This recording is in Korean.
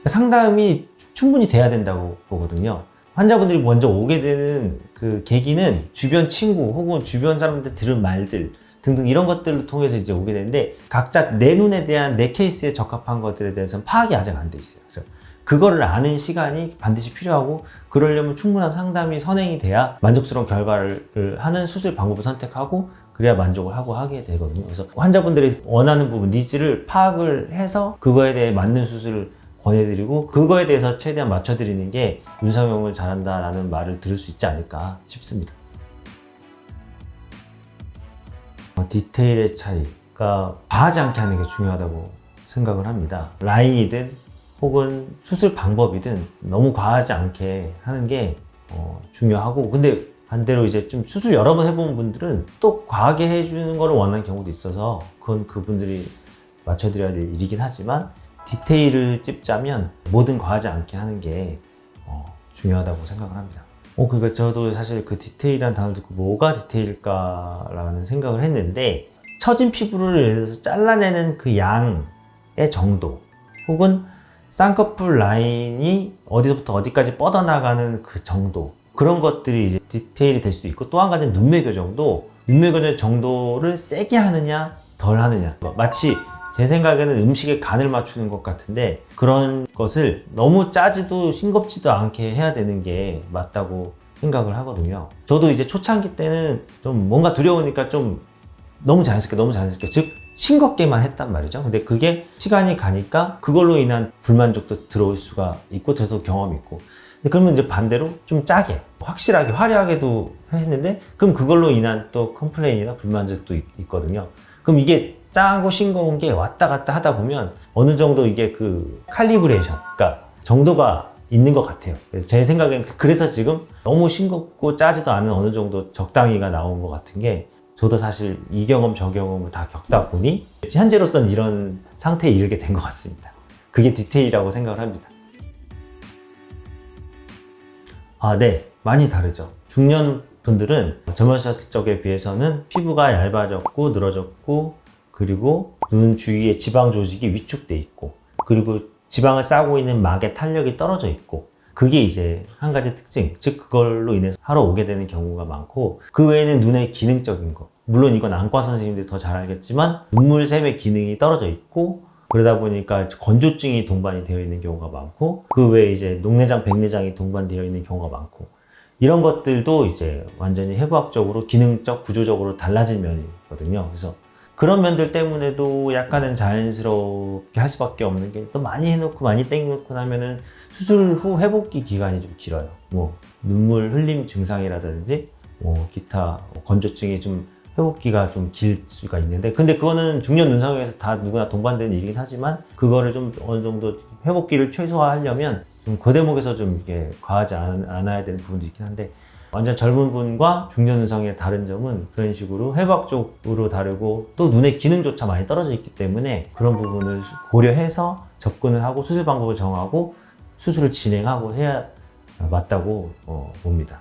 상담이 충분히 돼야 된다고 보거든요. 환자분들이 먼저 오게 되는 그 계기는 주변 친구 혹은 주변 사람들 들은 말들 등등 이런 것들을 통해서 이제 오게 되는데, 각자 내 눈에 대한 내 케이스에 적합한 것들에 대해서는 파악이 아직 안 돼 있어요. 그래서 그거를 아는 시간이 반드시 필요하고, 그러려면 충분한 상담이 선행이 돼야 만족스러운 결과를 하는 수술 방법을 선택하고, 그래야 만족을 하고 하게 되거든요. 그래서 환자분들이 원하는 부분, 니즈를 파악을 해서 그거에 대해 맞는 수술을 권해드리고, 그거에 대해서 최대한 맞춰드리는 게 윤성형을 잘한다라는 말을 들을 수 있지 않을까 싶습니다. 디테일의 차이가 과하지 않게 하는 게 중요하다고 생각을 합니다. 라인이든 혹은 수술 방법이든 너무 과하지 않게 하는 게 중요하고, 근데 반대로 이제 좀 수술 여러 번 해본 분들은 또 과하게 해주는 걸 원하는 경우도 있어서, 그건 그분들이 맞춰드려야 될 일이긴 하지만, 디테일을 찝자면 뭐든 과하지 않게 하는 게 중요하다고 생각을 합니다. 그러니까 저도 사실 그 디테일이라는 단어를 듣고 뭐가 디테일일까라는 생각을 했는데, 처진 피부를 예를 들어서 잘라내는 그 양의 정도, 혹은 쌍꺼풀 라인이 어디서부터 어디까지 뻗어나가는 그 정도, 그런 것들이 이제 디테일이 될 수도 있고, 또 한 가지는 눈매 교정도, 눈매 교정 정도를 세게 하느냐 덜 하느냐, 마치 제 생각에는 음식에 간을 맞추는 것 같은데, 그런 것을 너무 짜지도 싱겁지도 않게 해야 되는 게 맞다고 생각을 하거든요. 저도 이제 초창기 때는 좀 뭔가 두려우니까 좀 너무 자연스럽게, 즉 싱겁게만 했단 말이죠. 근데 그게 시간이 가니까 그걸로 인한 불만족도 들어올 수가 있고, 저도 경험이 있고. 근데 그러면 이제 반대로 좀 짜게, 확실하게, 화려하게도 했는데, 그럼 그걸로 인한 또 컴플레인이나 불만족도 있거든요. 그럼 이게 짜고 싱거운 게 왔다 갔다 하다 보면 어느 정도 이게 그 칼리브레이션, 그러니까 정도가 있는 것 같아요. 제 생각엔 그래서 지금 너무 싱겁고 짜지도 않은 어느 정도 적당히가 나온 것 같은 게, 저도 사실 이 경험 저 경험을 다 겪다 보니 현재로서는 이런 상태에 이르게 된 것 같습니다. 그게 디테일이라고 생각을 합니다. 네, 많이 다르죠. 중년 분들은 젊으셨을 적에 비해서는 피부가 얇아졌고 늘어졌고, 그리고 눈 주위에 지방 조직이 위축돼 있고, 그리고 지방을 싸고 있는 막의 탄력이 떨어져 있고, 그게 이제 한 가지 특징, 즉 그걸로 인해서 하러 오게 되는 경우가 많고, 그 외에는 눈의 기능적인 거, 물론 이건 안과 선생님들이 더 잘 알겠지만 눈물샘의 기능이 떨어져 있고, 그러다 보니까 건조증이 동반이 되어 있는 경우가 많고, 그 외에 이제 녹내장, 백내장이 동반되어 있는 경우가 많고, 이런 것들도 이제 완전히 해부학적으로 기능적, 구조적으로 달라진 면이거든요. 그래서 그런 면들 때문에도 약간은 자연스럽게 할 수밖에 없는 게, 또 많이 해놓고 많이 땡겨놓고 나면은 수술 후 회복기 기간이 좀 길어요. 뭐 눈물 흘림 증상이라든지 기타 건조증이 좀 회복기가 좀 길 수가 있는데, 근데 그거는 중년 눈상에서 다 누구나 동반되는 일이긴 하지만, 그거를 좀 어느 정도 회복기를 최소화하려면 좀 그 대목에서 좀 이게 과하지 않아야 되는 부분도 있긴 한데, 완전 젊은 분과 중년 눈상의 다른 점은 그런 식으로 해부학적으로 다르고, 또 눈의 기능조차 많이 떨어져 있기 때문에 그런 부분을 고려해서 접근을 하고 수술 방법을 정하고 수술을 진행하고 해야 맞다고 봅니다.